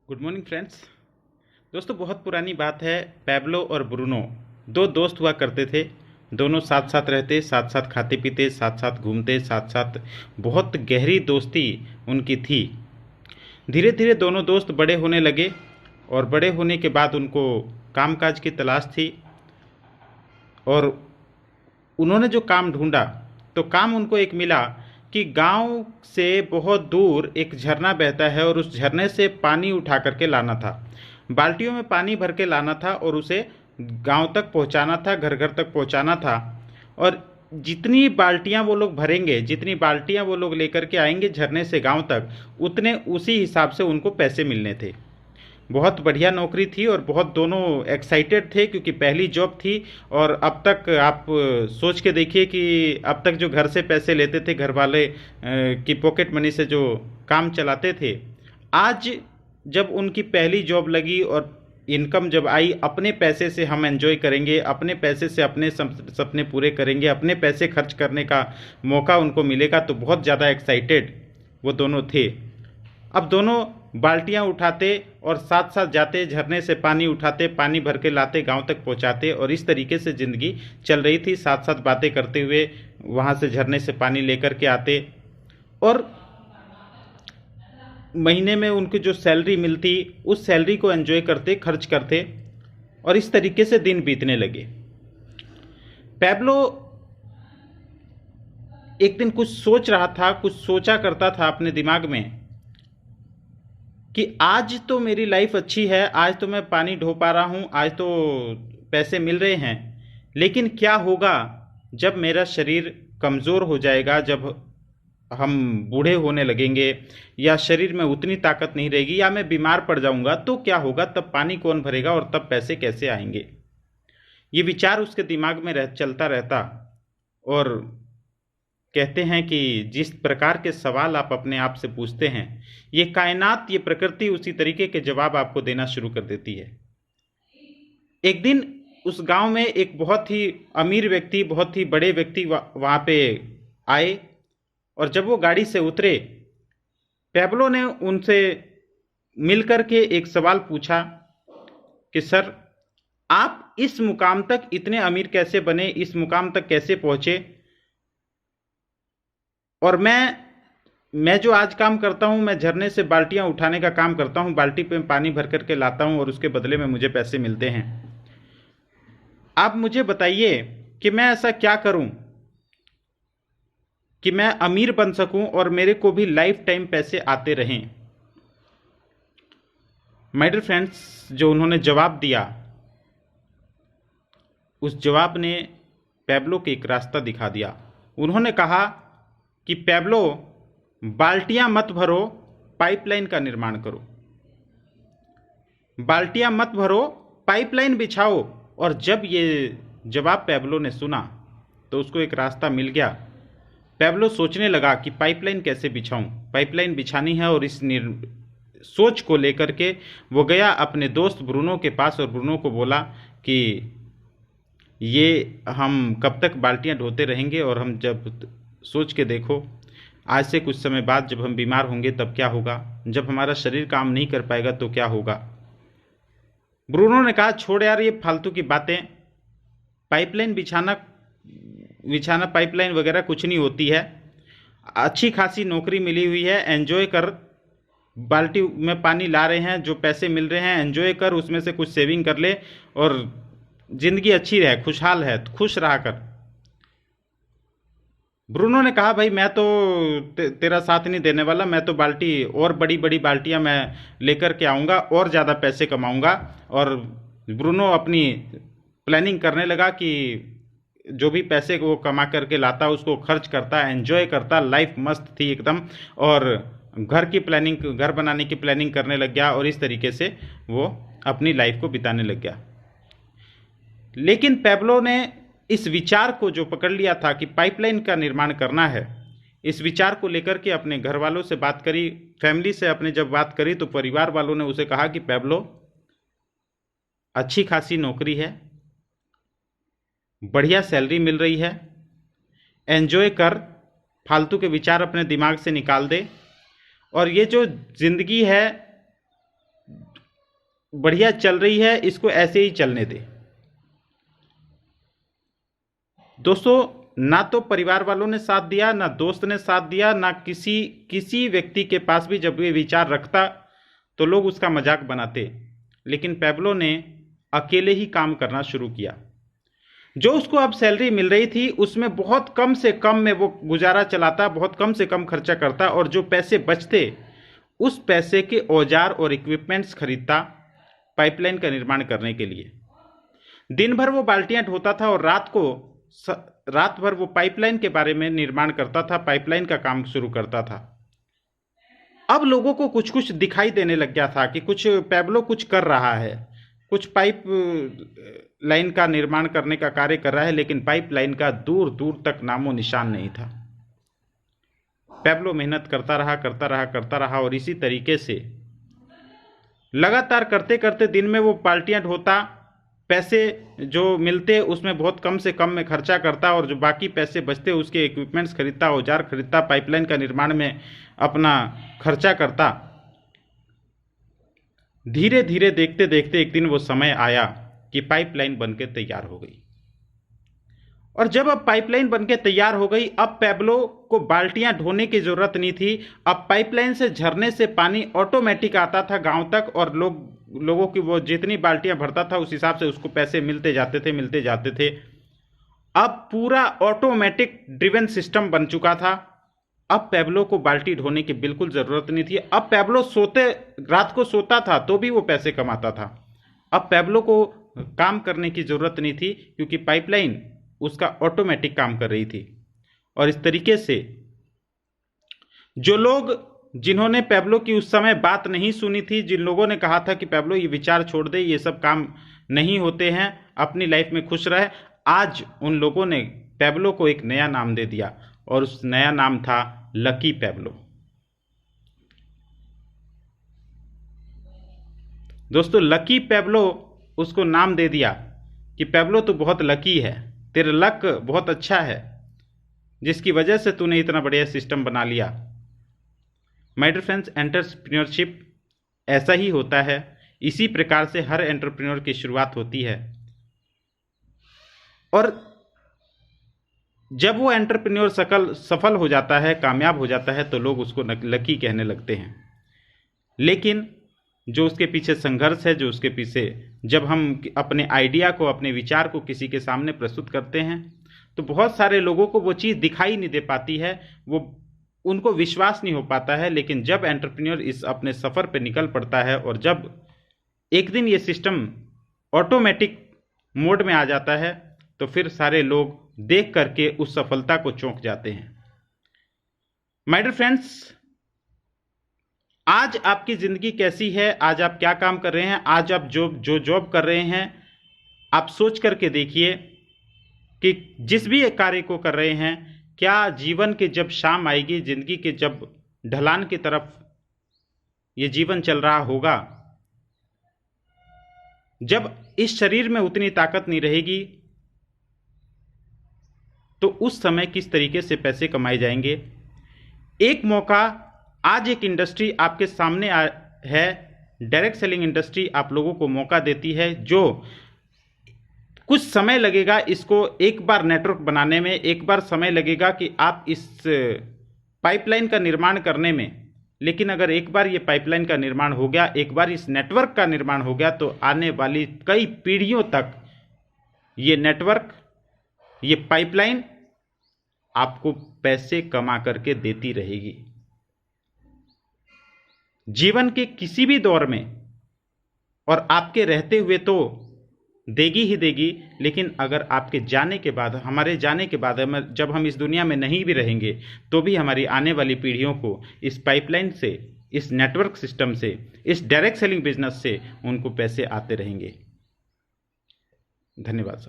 Good morning friends. दोस्तों, बहुत पुरानी बात है। पैब्लो और ब्रूनो दो दोस्त हुआ करते थे। दोनों साथ साथ रहते, साथ साथ खाते पीते, साथ साथ घूमते, साथ साथ बहुत गहरी दोस्ती उनकी थी। धीरे धीरे दोनों दोस्त बड़े होने लगे और बड़े होने के बाद उनको कामकाज की तलाश थी और उन्होंने जो काम ढूंढा तो काम उनको एक मिला कि गांव से बहुत दूर एक झरना बहता है और उस झरने से पानी उठा करके लाना था। बाल्टियों में पानी भर के लाना था और उसे गांव तक पहुंचाना था, घर घर तक पहुंचाना था। और जितनी बाल्टियां वो लोग भरेंगे, जितनी बाल्टियां वो लोग लेकर के आएंगे झरने से गांव तक, उतने उसी हिसाब से उनको पैसे मिलने थे। बहुत बढ़िया नौकरी थी और बहुत दोनों एक्साइटेड थे क्योंकि पहली जॉब थी। और अब तक आप सोच के देखिए कि अब तक जो घर से पैसे लेते थे, घर वाले की पॉकेट मनी से जो काम चलाते थे, आज जब उनकी पहली जॉब लगी और इनकम जब आई, अपने पैसे से हम एंजॉय करेंगे, अपने पैसे से अपने सपने पूरे करेंगे, अपने पैसे खर्च करने का मौका उनको मिलेगा, तो बहुत ज़्यादा एक्साइटेड वो दोनों थे। अब दोनों बाल्टियां उठाते और साथ साथ जाते, झरने से पानी उठाते, पानी भर के लाते, गांव तक पहुंचाते और इस तरीके से ज़िंदगी चल रही थी। साथ साथ बातें करते हुए वहां से झरने से पानी लेकर के आते और महीने में उनकी जो सैलरी मिलती उस सैलरी को एंजॉय करते, खर्च करते और इस तरीके से दिन बीतने लगे। पैब्लो एक दिन कुछ सोच रहा था, कुछ सोचा करता था अपने दिमाग में कि आज तो मेरी लाइफ अच्छी है, आज तो मैं पानी ढो पा रहा हूँ, आज तो पैसे मिल रहे हैं, लेकिन क्या होगा जब मेरा शरीर कमज़ोर हो जाएगा, जब हम बूढ़े होने लगेंगे या शरीर में उतनी ताकत नहीं रहेगी या मैं बीमार पड़ जाऊंगा, तो क्या होगा? तब पानी कौन भरेगा और तब पैसे कैसे आएंगे? ये विचार उसके दिमाग में चलता रहता। और कहते हैं कि जिस प्रकार के सवाल आप अपने आप से पूछते हैं, ये कायनात, ये प्रकृति उसी तरीके के जवाब आपको देना शुरू कर देती है। एक दिन उस गांव में एक बहुत ही अमीर व्यक्ति, बहुत ही बड़े व्यक्ति वहां पे आए और जब वो गाड़ी से उतरे, पैब्लो ने उनसे मिलकर के एक सवाल पूछा कि सर, आप इस मुकाम तक इतने अमीर कैसे बने, इस मुकाम तक कैसे पहुंचे? और मैं जो आज काम करता हूं, मैं झरने से बाल्टियां उठाने का काम करता हूं, बाल्टी पे पानी भर करके लाता हूं और उसके बदले में मुझे पैसे मिलते हैं। आप मुझे बताइए कि मैं ऐसा क्या करूं कि मैं अमीर बन सकूं और मेरे को भी लाइफ टाइम पैसे आते रहें। माय डियर फ्रेंड्स, जो उन्होंने जवाब दिया, उस जवाब ने पैब्लो को एक रास्ता दिखा दिया। उन्होंने कहा कि पैब्लो, बाल्टियां मत भरो, पाइपलाइन का निर्माण करो। बाल्टियां मत भरो, पाइपलाइन बिछाओ। और जब ये जवाब पैब्लो ने सुना तो उसको एक रास्ता मिल गया। पैब्लो सोचने लगा कि पाइपलाइन कैसे बिछाऊं, पाइपलाइन बिछानी है। और इस सोच को लेकर के वो गया अपने दोस्त ब्रूनो के पास और ब्रूनो को बोला कि ये हम कब तक बाल्टियां ढोते रहेंगे, और हम जब सोच के देखो, आज से कुछ समय बाद जब हम बीमार होंगे तब क्या होगा, जब हमारा शरीर काम नहीं कर पाएगा तो क्या होगा? ब्रूनो ने कहा, छोड़ यार ये फालतू की बातें, पाइपलाइन बिछाना पाइपलाइन वगैरह कुछ नहीं होती है। अच्छी खासी नौकरी मिली हुई है, एंजॉय कर, बाल्टी में पानी ला रहे हैं, जो पैसे मिल रहे हैं एंजॉय कर, उसमें से कुछ सेविंग कर ले और जिंदगी अच्छी रहे, खुशहाल है, खुश रहा कर। ब्रूनो ने कहा, भाई मैं तो तेरा साथ नहीं देने वाला, मैं तो बाल्टी और बड़ी बड़ी बाल्टियां मैं लेकर के आऊँगा और ज़्यादा पैसे कमाऊँगा। और ब्रूनो अपनी प्लानिंग करने लगा कि जो भी पैसे वो कमा करके लाता उसको खर्च करता, एंजॉय करता, लाइफ मस्त थी एकदम। और घर की प्लानिंग, घर बनाने की प्लानिंग करने लग गया और इस तरीके से वो अपनी लाइफ को बिताने लग गया। लेकिन पैब्लो ने इस विचार को जो पकड़ लिया था कि पाइपलाइन का निर्माण करना है, इस विचार को लेकर के अपने घर वालों से बात करी, फैमिली से अपने जब बात करी तो परिवार वालों ने उसे कहा कि पैब्लो, अच्छी खासी नौकरी है, बढ़िया सैलरी मिल रही है, एंजॉय कर, फालतू के विचार अपने दिमाग से निकाल दे, और ये जो ज़िंदगी है बढ़िया चल रही है, इसको ऐसे ही चलने दे। दोस्तों, ना तो परिवार वालों ने साथ दिया, ना दोस्त ने साथ दिया, ना किसी व्यक्ति के पास भी जब ये विचार रखता तो लोग उसका मजाक बनाते। लेकिन पैब्लो ने अकेले ही काम करना शुरू किया। जो उसको अब सैलरी मिल रही थी उसमें बहुत कम से कम में वो गुजारा चलाता, बहुत कम से कम खर्चा करता, और जो पैसे बचते उस पैसे के औजार और इक्विपमेंट्स खरीदता पाइपलाइन का निर्माण करने के लिए। दिन भर वो बाल्टियां ढोता था और रात भर वो पाइपलाइन के बारे में निर्माण करता था, पाइपलाइन का काम शुरू करता था। अब लोगों को कुछ कुछ दिखाई देने लग गया था कि कुछ पैब्लो कुछ कर रहा है, कुछ पाइप लाइन का निर्माण करने का कार्य कर रहा है, लेकिन पाइप लाइन का दूर दूर तक नामो निशान नहीं था। पैब्लो मेहनत करता रहा और इसी तरीके से लगातार करते करते दिन में वो बाल्टियां ढोता, पैसे जो मिलते उसमें बहुत कम से कम में खर्चा करता, और जो बाकी पैसे बचते उसके इक्विपमेंट्स खरीदता, औजार खरीदता, पाइपलाइन का निर्माण में अपना खर्चा करता। धीरे धीरे देखते देखते एक दिन वो समय आया कि पाइपलाइन बनके तैयार हो गई। और जब अब पाइपलाइन बनके तैयार हो गई, अब पैब्लो को बाल्टियां ढोने की जरूरत नहीं थी। अब पाइपलाइन से झरने से पानी ऑटोमेटिक आता था गांव तक, और लोगों की वो जितनी बाल्टियां भरता था उस हिसाब से उसको पैसे मिलते जाते थे। अब पूरा ऑटोमेटिक ड्रिवन सिस्टम बन चुका था। अब पैब्लो को बाल्टी ढोने की बिल्कुल ज़रूरत नहीं थी। अब पैब्लो रात को सोता था तो भी वो पैसे कमाता था। अब पैब्लो को काम करने की ज़रूरत नहीं थी, क्योंकि पाइपलाइन उसका ऑटोमेटिक काम कर रही थी। और इस तरीके से जो लोग जिन्होंने पैब्लो की उस समय बात नहीं सुनी थी, जिन लोगों ने कहा था कि पैब्लो ये विचार छोड़ दे, ये सब काम नहीं होते हैं, अपनी लाइफ में खुश रहे, आज उन लोगों ने पैब्लो को एक नया नाम दे दिया, और उस नया नाम था लकी पैब्लो। दोस्तों, लकी पैब्लो उसको नाम दे दिया कि पैब्लो तू बहुत लकी है, तेरा लक बहुत अच्छा है, जिसकी वजह से तूने इतना बढ़िया सिस्टम बना लिया। माय डियर फ्रेंड्स, एंटरप्रेन्योरशिप ऐसा ही होता है। इसी प्रकार से हर एंटरप्रेन्योर की शुरुआत होती है, और जब वो एंटरप्रेन्योर सफल हो जाता है, कामयाब हो जाता है, तो लोग उसको लकी कहने लगते हैं। लेकिन जो उसके पीछे संघर्ष है, जो उसके पीछे जब हम अपने आइडिया को, अपने विचार को किसी के सामने प्रस्तुत करते हैं, तो बहुत सारे लोगों को वो चीज़ दिखाई नहीं दे पाती है, वो उनको विश्वास नहीं हो पाता है। लेकिन जब एंटरप्रेन्योर इस अपने सफ़र पे निकल पड़ता है, और जब एक दिन ये सिस्टम ऑटोमेटिक मोड में आ जाता है, तो फिर सारे लोग देख करके उस सफलता को चौंक जाते हैं। माय डियर फ्रेंड्स, आज आपकी ज़िंदगी कैसी है? आज आप क्या काम कर रहे हैं? आज आप जो जॉब कर रहे हैं, आप सोच करके देखिए कि जिस भी कार्य को कर रहे हैं, क्या जीवन के जब शाम आएगी, ज़िंदगी के जब ढलान की तरफ ये जीवन चल रहा होगा, जब इस शरीर में उतनी ताकत नहीं रहेगी, तो उस समय किस तरीके से पैसे कमाए जाएंगे? एक मौका, आज एक इंडस्ट्री आपके सामने है, डायरेक्ट सेलिंग इंडस्ट्री आप लोगों को मौका देती है, जो कुछ समय लगेगा इसको एक बार नेटवर्क बनाने में, एक बार समय लगेगा कि आप इस पाइपलाइन का निर्माण करने में। लेकिन अगर एक बार ये पाइपलाइन का निर्माण हो गया, एक बार इस नेटवर्क का निर्माण हो गया, तो आने वाली कई पीढ़ियों तक ये नेटवर्क, ये पाइपलाइन आपको पैसे कमा करके देती रहेगी, जीवन के किसी भी दौर में। और आपके रहते हुए तो देगी ही देगी, लेकिन अगर आपके जाने के बाद, हमारे जाने के बाद, जब हम इस दुनिया में नहीं भी रहेंगे, तो भी हमारी आने वाली पीढ़ियों को इस पाइपलाइन से, इस नेटवर्क सिस्टम से, इस डायरेक्ट सेलिंग बिजनेस से उनको पैसे आते रहेंगे। धन्यवाद सर।